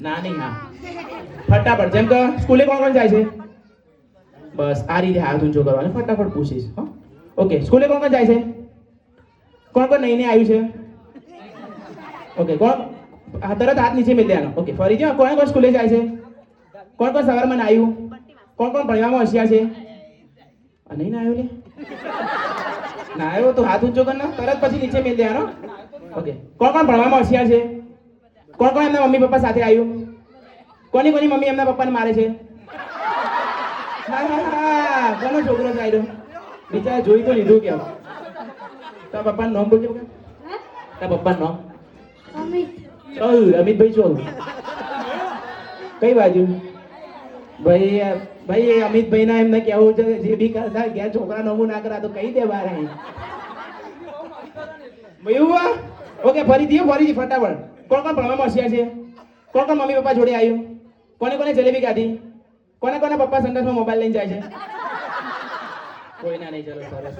ના નહીં હા ફટાફટ જેમ કે સ્કૂલે કોણ કોણ જાય છે બસ આ રીતે હાથ ઊંચો કરવાનો ફટાફટ પૂછીશ હો ઓકે સ્કૂલે કોણ કોણ જાય છે કોણ કોણ નહીં આવ્યું છે ઓકે કોણ હા તરત હાથ નીચે મેળ દેવાનો ઓકે ફરીથી કોણ કોણ સ્કૂલે જાય છે કોણ કોણ સવારમાં આવ્યું કોણ કોણ ભણવામાં હોશિયાર છે નહીં ના આવ્યો લે ના આવ્યો તો હાથ ઊંચો કર ને તરત પછી નીચે મેળ દેવાનો ઓકે કોણ કોણ ભણવામાં હોશિયાર છે કોણ કોણ એમના મમ્મી પપ્પા સાથે આવ્યું કોની કોની મમ્મી એમના પપ્પાને મારે છે કોનો છોકરો છે આવ્યો બિચારા જોઈ તો લીધું કેમ તારા પપ્પાનું નામ બોલજો તારા પપ્પાનું નામ અમિતભાઈ છો કઈ બાજુ ભાઈ ભાઈ અમિતભાઈ ના એમને કેવું છે જે બી કરતા ઘેર છોકરા નમું ના કરા તો કહી દે બાર એવું ઓકે ફરીથી ફટાફટ કોણ કોણ ભણવામાં હોશિયાર છે કોણ કોણ મમ્મી પપ્પા જોડે આવ્યું કોને કોને જલેબી ખાધી કોને કોને પપ્પા સંડાસમાં મોબાઈલ લઈને જાય છે કોઈ ના નહીં ચલો સરસ